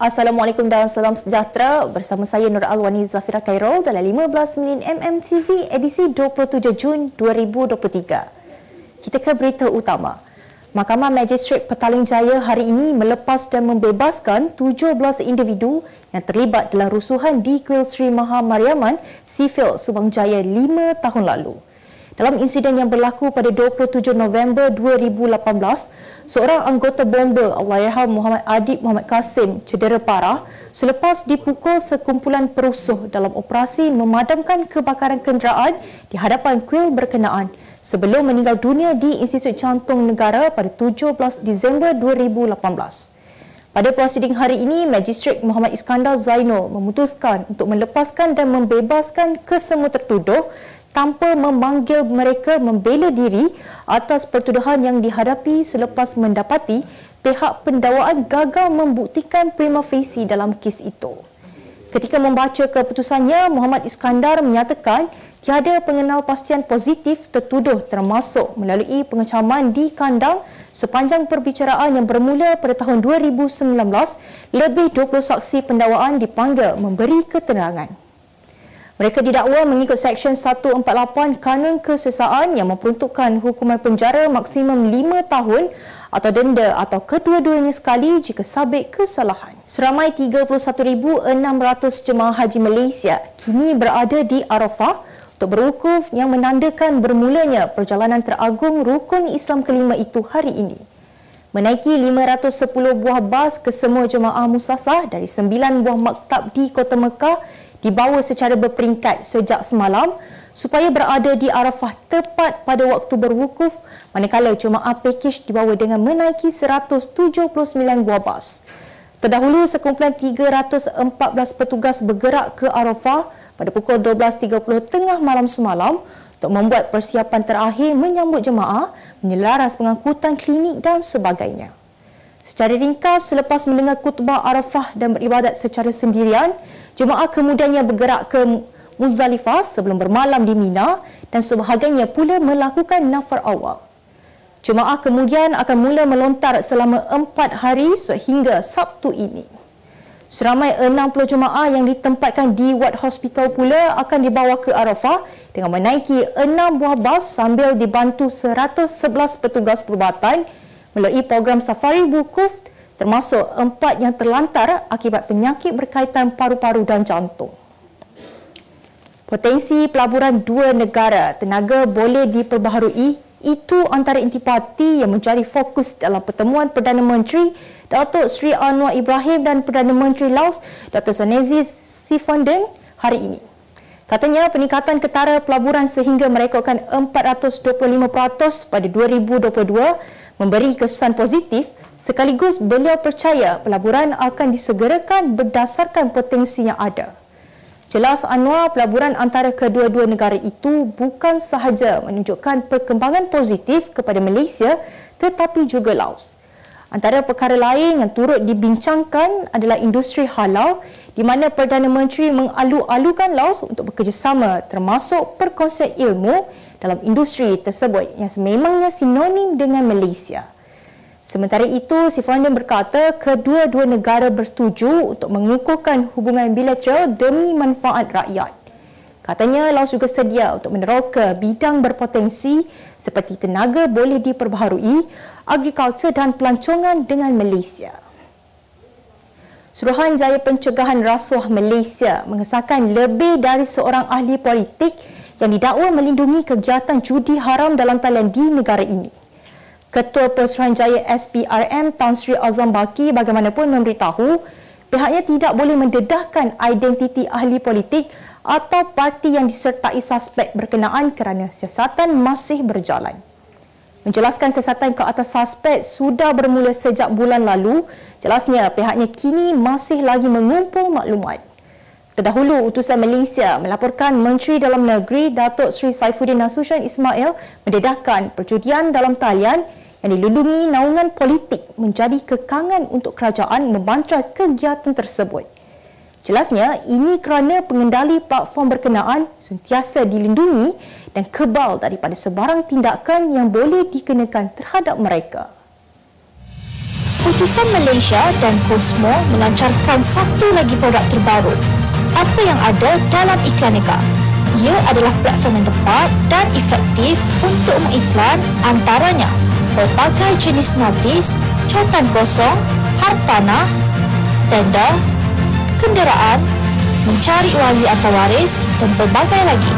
Assalamualaikum dan salam sejahtera. Bersama saya Nur Alwani Zafira Khairul dalam 15 Minit MMTV edisi 27 Jun 2023. Kita ke berita utama. Mahkamah Magistrate Petaling Jaya hari ini melepas dan membebaskan 17 individu yang terlibat dalam rusuhan di Kuil Sri Maha Mariamman, Seafield, Subang Jaya 5 tahun lalu. Dalam insiden yang berlaku pada 27 November 2018, seorang anggota bomba Allahyarham Muhammad Adib Muhammad Kasim cedera parah selepas dipukul sekumpulan perusuh dalam operasi memadamkan kebakaran kenderaan di hadapan kuil berkenaan sebelum meninggal dunia di Institut Jantung Negara pada 17 Disember 2018. Pada prosiding hari ini, Magistrate Muhammad Iskandar Zainul memutuskan untuk melepaskan dan membebaskan kesemua tertuduh tanpa memanggil mereka membela diri atas pertuduhan yang dihadapi selepas mendapati pihak pendakwaan gagal membuktikan prima facie dalam kes itu. Ketika membaca keputusannya, Muhammad Iskandar menyatakan tiada pengenalpastian positif tertuduh termasuk melalui pengecaman di kandang sepanjang perbicaraan yang bermula pada tahun 2019, lebih 20 saksi pendakwaan dipanggil memberi keterangan. Mereka didakwa mengikut Seksyen 148 Kanun Kesesaan yang memperuntukkan hukuman penjara maksimum 5 tahun atau denda atau kedua-duanya sekali jika sabit kesalahan. Seramai 31,600 jemaah haji Malaysia kini berada di Arafah untuk berwukuf yang menandakan bermulanya perjalanan teragung rukun Islam kelima itu hari ini. Menaiki 510 buah bas ke semua jemaah musafah dari 9 buah maktab di Kota Mekah dibawa secara berperingkat sejak semalam supaya berada di Arafah tepat pada waktu berwukuf, manakala jemaah pakej dibawa dengan menaiki 179 buah bas. Terdahulu, sekumpulan 314 petugas bergerak ke Arafah pada pukul 12.30 tengah malam semalam untuk membuat persiapan terakhir menyambut jemaah, menyelaras pengangkutan klinik dan sebagainya. Secara ringkas, selepas mendengar khutbah Arafah dan beribadat secara sendirian, jemaah kemudiannya bergerak ke Muzdalifah sebelum bermalam di Mina dan sebahagiannya pula melakukan nafar awal. Jemaah kemudian akan mula melontar selama 4 hari sehingga Sabtu ini. Seramai 60 jemaah yang ditempatkan di ward hospital pula akan dibawa ke Arafah dengan menaiki 6 buah bas sambil dibantu 111 petugas perubatan melalui program safari wukuf, termasuk 4 yang terlantar akibat penyakit berkaitan paru-paru dan jantung. Potensi pelaburan dua negara tenaga boleh diperbaharui, itu antara intipati yang menjadi fokus dalam pertemuan Perdana Menteri Datuk Seri Anwar Ibrahim dan Perdana Menteri Laos Dr. Sonexay Siphandone hari ini. Katanya peningkatan ketara pelaburan sehingga merekodkan 425% pada 2022 memberi kesan positif, sekaligus beliau percaya pelaburan akan disegerakan berdasarkan potensi yang ada. Jelas Anwar, pelaburan antara kedua-dua negara itu bukan sahaja menunjukkan perkembangan positif kepada Malaysia tetapi juga Laos. Antara perkara lain yang turut dibincangkan adalah industri halal di mana Perdana Menteri mengalu-alukan Laos untuk bekerjasama termasuk perkongsian ilmu dalam industri tersebut yang sememangnya sinonim dengan Malaysia. Sementara itu, Siphandone berkata kedua-dua negara bersetuju untuk mengukuhkan hubungan bilateral demi manfaat rakyat. Katanya Laos juga sedia untuk meneroka bidang berpotensi seperti tenaga boleh diperbaharui, agrikultur dan pelancongan dengan Malaysia. Suruhanjaya Pencegahan Rasuah Malaysia mengesahkan lebih dari seorang ahli politik yang didakwa melindungi kegiatan judi haram dalam talian di negara ini. Ketua Pesuruhanjaya SPRM Tan Sri Azam Baki bagaimanapun memberitahu pihaknya tidak boleh mendedahkan identiti ahli politik atau parti yang disertai suspek berkenaan kerana siasatan masih berjalan. Menjelaskan siasatan ke atas suspek sudah bermula sejak bulan lalu, jelasnya pihaknya kini masih lagi mengumpul maklumat. Terdahulu, utusan Malaysia melaporkan Menteri Dalam Negeri Datuk Seri Saifuddin Nasution Ismail mendedahkan perjudian dalam talian yang dilindungi naungan politik menjadi kekangan untuk kerajaan membantras kegiatan tersebut. Jelasnya, ini kerana pengendali platform berkenaan sentiasa dilindungi dan kebal daripada sebarang tindakan yang boleh dikenakan terhadap mereka. Utusan Malaysia dan Cosmo melancarkan satu lagi produk terbaru. Apa yang ada dalam Iklaneka? Ia adalah platform yang tepat dan efektif untuk mengiklan antaranya pelbagai jenis notis, cautan kosong, hartanah, tender, kenderaan, mencari wali atau waris dan pelbagai lagi.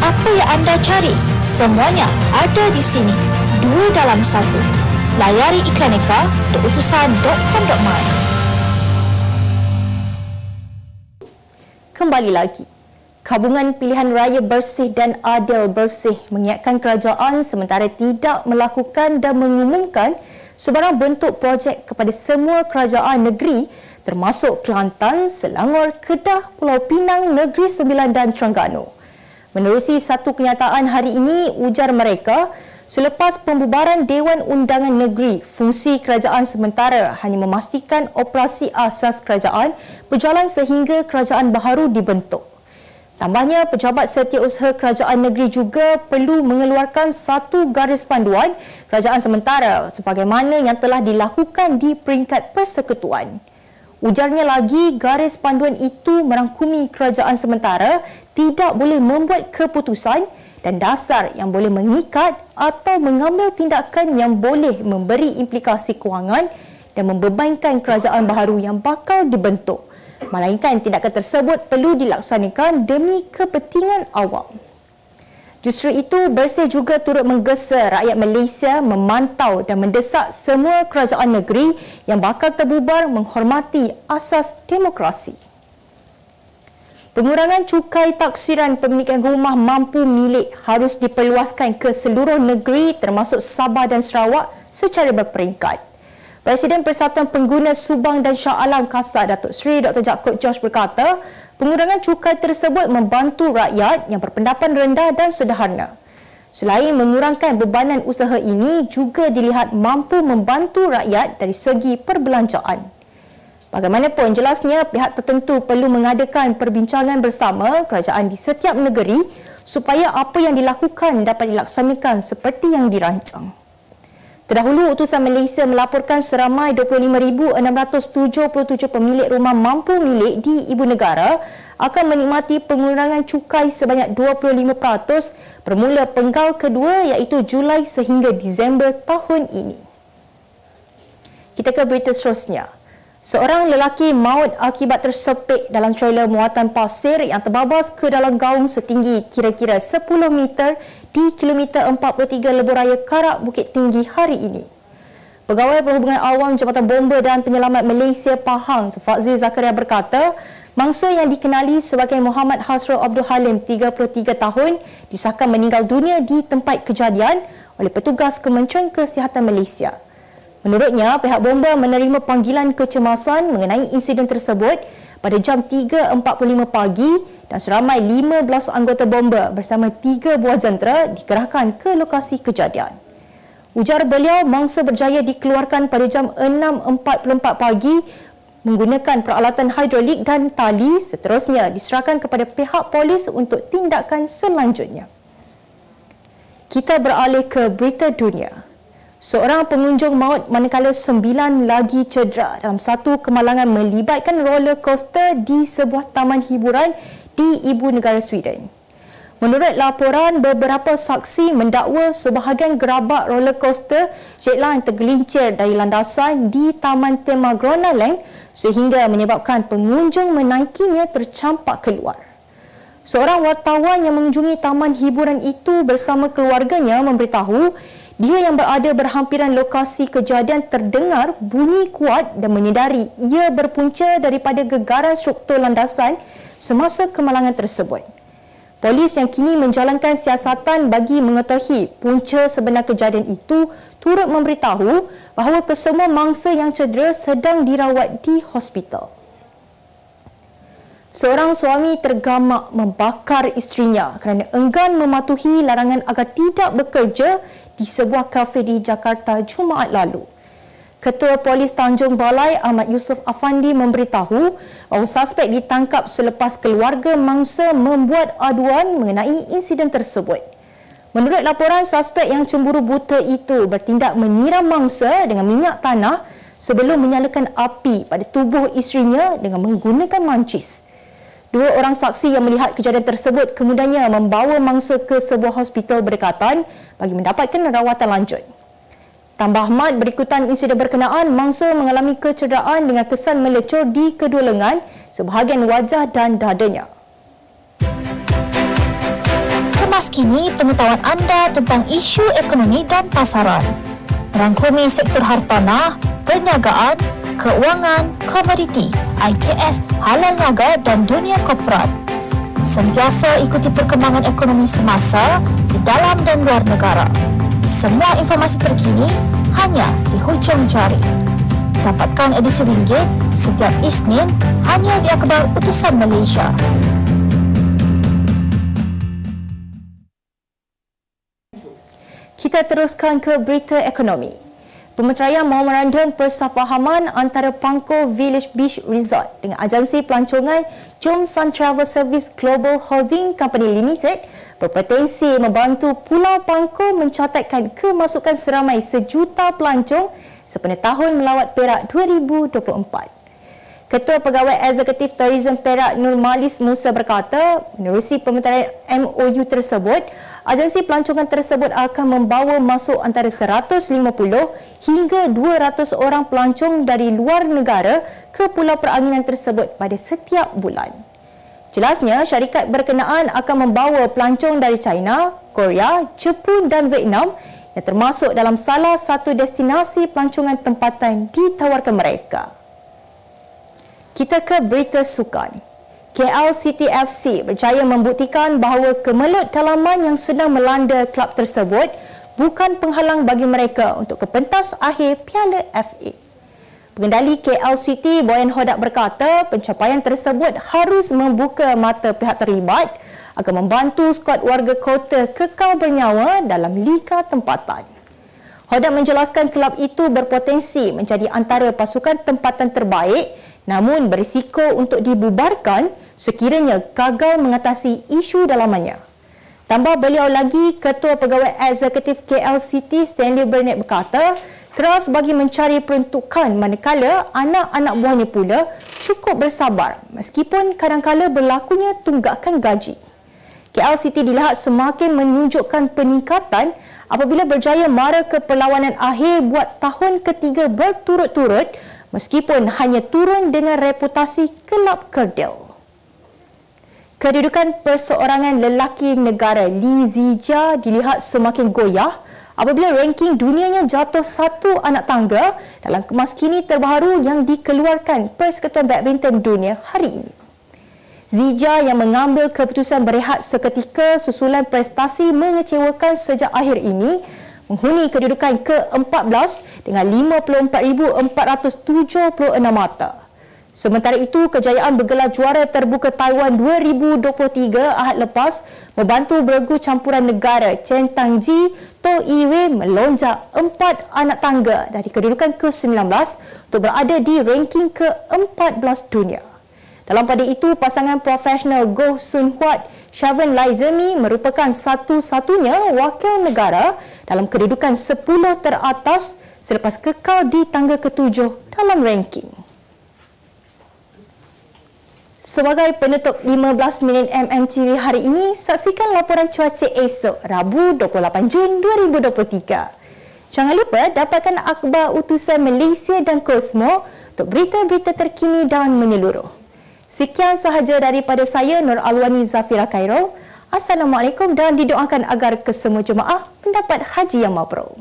Apa yang anda cari? Semuanya ada di sini. 2 dalam 1. Layari iklaneka.utusan.com.my. Kembali lagi. Gabungan Pilihan Raya Bersih dan Adil Bersih mengingatkan kerajaan sementara tidak melakukan dan mengumumkan sebarang bentuk projek kepada semua kerajaan negeri termasuk Kelantan, Selangor, Kedah, Pulau Pinang, Negeri Sembilan dan Terengganu. Menerusi satu kenyataan hari ini, ujar mereka, selepas pembubaran Dewan Undangan Negeri, fungsi kerajaan sementara hanya memastikan operasi asas kerajaan berjalan sehingga kerajaan baharu dibentuk. Tambahnya, pejabat setiausaha kerajaan negeri juga perlu mengeluarkan satu garis panduan kerajaan sementara sebagaimana yang telah dilakukan di peringkat persekutuan. Ujarnya lagi, garis panduan itu merangkumi kerajaan sementara tidak boleh membuat keputusan dan dasar yang boleh mengikat atau mengambil tindakan yang boleh memberi implikasi kewangan dan membebankan kerajaan baharu yang bakal dibentuk. Melainkan tindakan tersebut perlu dilaksanakan demi kepentingan awam. Justru itu, Bersih juga turut menggesa rakyat Malaysia memantau dan mendesak semua kerajaan negeri yang bakal terbubar menghormati asas demokrasi. Pengurangan cukai taksiran pemilikan rumah mampu milik harus diperluaskan ke seluruh negeri termasuk Sabah dan Sarawak secara berperingkat. Presiden Persatuan Pengguna Subang dan Shah Alam Kasar Datuk Seri Dr. Jacob George berkata, pengurangan cukai tersebut membantu rakyat yang berpendapatan rendah dan sederhana. Selain mengurangkan bebanan usaha ini, juga dilihat mampu membantu rakyat dari segi perbelanjaan. Bagaimanapun jelasnya, pihak tertentu perlu mengadakan perbincangan bersama kerajaan di setiap negeri supaya apa yang dilakukan dapat dilaksanakan seperti yang dirancang. Terdahulu, Utusan Malaysia melaporkan seramai 25,677 pemilik rumah mampu milik di ibu negara akan menikmati pengurangan cukai sebanyak 25% bermula penggal kedua iaitu Julai sehingga Disember tahun ini. Kita ke berita seterusnya. Seorang lelaki maut akibat tersepit dalam trailer muatan pasir yang terbabas ke dalam gaung setinggi kira-kira 10 meter di kilometer 43 Lebuhraya Karak, Bukit Tinggi hari ini. Pegawai Perhubungan Awam Jabatan Bomba dan Penyelamat Malaysia Pahang, Fazil Zakaria berkata, mangsa yang dikenali sebagai Muhammad Hasrul Abdul Halim, 33 tahun, disahkan meninggal dunia di tempat kejadian oleh petugas Kementerian Kesihatan Malaysia. Menurutnya, pihak bomba menerima panggilan kecemasan mengenai insiden tersebut pada jam 3.45 pagi dan seramai 15 anggota bomba bersama 3 buah jentera dikerahkan ke lokasi kejadian. Ujar beliau, mangsa berjaya dikeluarkan pada jam 6.44 pagi menggunakan peralatan hidrolik dan tali, seterusnya diserahkan kepada pihak polis untuk tindakan selanjutnya. Kita beralih ke berita dunia. Seorang pengunjung maut manakala 9 lagi cedera dalam satu kemalangan melibatkan roller coaster di sebuah taman hiburan di ibu negara Sweden. Menurut laporan, beberapa saksi mendakwa sebahagian gerabak roller coaster jetline tergelincir dari landasan di Taman Tema Gronaland sehingga menyebabkan pengunjung menaikinya tercampak keluar. Seorang wartawan yang mengunjungi taman hiburan itu bersama keluarganya memberitahu dia yang berada berhampiran lokasi kejadian terdengar bunyi kuat dan menyedari ia berpunca daripada gegaran struktur landasan semasa kemalangan tersebut. Polis yang kini menjalankan siasatan bagi mengetahui punca sebenar kejadian itu turut memberitahu bahawa kesemua mangsa yang cedera sedang dirawat di hospital. Seorang suami tergamak membakar isterinya kerana enggan mematuhi larangan agar tidak bekerja di sebuah kafe di Jakarta Jumaat lalu. Ketua Polis Tanjung Balai Ahmad Yusof Afandi memberitahu bahawa suspek ditangkap selepas keluarga mangsa membuat aduan mengenai insiden tersebut. Menurut laporan, suspek yang cemburu buta itu bertindak menyiram mangsa dengan minyak tanah sebelum menyalakan api pada tubuh isterinya dengan menggunakan mancis. 2 orang saksi yang melihat kejadian tersebut kemudiannya membawa mangsa ke sebuah hospital berdekatan bagi mendapatkan rawatan lanjut. Tambah mat, berikutan insiden berkenaan, mangsa mengalami kecederaan dengan kesan melecur di kedua lengan, sebahagian wajah dan dadanya. Kemas kini pengetahuan anda tentang isu ekonomi dan pasaran. Merangkumi sektor hartanah, perniagaan, keuangan, komoditi, IKS, halal niaga dan dunia korporat. Sentiasa ikuti perkembangan ekonomi semasa di dalam dan luar negara. Semua informasi terkini hanya di hujung jari. Dapatkan edisi ringgit setiap Isnin hanya di Akhbar Utusan Malaysia. Kita teruskan ke berita ekonomi. Pemerintah memorandum persefahaman antara Pangkor Village Beach Resort dengan agensi pelancongan Jom Sun Travel Service Global Holding Company Limited berpotensi membantu Pulau Pangkor mencatatkan kemasukan seramai 1 juta pelancong sepenuh tahun melawat Perak 2024. Ketua Pegawai Eksekutif Tourism Perak Nurmalis Musa berkata, menerusi pemerintah MOU tersebut, agensi pelancongan tersebut akan membawa masuk antara 150 hingga 200 orang pelancong dari luar negara ke pulau peranginan tersebut pada setiap bulan. Jelasnya, syarikat berkenaan akan membawa pelancong dari China, Korea, Jepun dan Vietnam yang termasuk dalam salah satu destinasi pelancongan tempatan ditawarkan mereka. Kita ke berita sukan. KL City FC berjaya membuktikan bahawa kemelut dalaman yang sedang melanda klub tersebut bukan penghalang bagi mereka untuk ke pentas akhir Piala FA. Pengendali KL City, Boyan Hodak berkata pencapaian tersebut harus membuka mata pihak terlibat agar membantu skuad warga kota kekal bernyawa dalam liga tempatan. Hodak menjelaskan kelab itu berpotensi menjadi antara pasukan tempatan terbaik namun berisiko untuk dibubarkan sekiranya gagal mengatasi isu dalamannya. Tambah beliau lagi, Ketua Pegawai Eksekutif KL City Stanley Burnett berkata, keras bagi mencari peruntukan manakala anak-anak buahnya pula cukup bersabar meskipun kadang-kala berlakunya tunggakan gaji. KL City dilihat semakin menunjukkan peningkatan apabila berjaya mara ke perlawanan akhir buat tahun ketiga berturut-turut meskipun hanya turun dengan reputasi kelab kerdil. Kedudukan perseorangan lelaki negara Lee Zijia dilihat semakin goyah apabila ranking dunianya jatuh 1 anak tangga dalam kemas kini terbaru yang dikeluarkan Persekutuan Badminton Dunia hari ini. Zijia yang mengambil keputusan berehat seketika susulan prestasi mengecewakan sejak akhir ini menghuni kedudukan ke-14 dengan 54,476 mata. Sementara itu, kejayaan bergelar juara terbuka Taiwan 2023 Ahad lepas membantu beregu campuran negara Chen Tangji To Iwei melonjak 4 anak tangga dari kedudukan ke-19 untuk berada di ranking ke-14 dunia. Dalam pada itu, pasangan profesional Goh Sun Huat Shaven Lai Zemi merupakan satu-satunya wakil negara dalam kedudukan 10 teratas selepas kekal di tangga ke-7 dalam ranking. Sebagai penutup 15 minit MMTV hari ini, saksikan laporan cuaca esok Rabu 28 Jun 2023. Jangan lupa dapatkan akhbar utusan Malaysia dan Kosmo untuk berita-berita terkini dan menyeluruh. Sekian sahaja daripada saya, Nur Alwani Zafira Khairul. Assalamualaikum dan didoakan agar kesemua jemaah mendapat haji yang mabrur.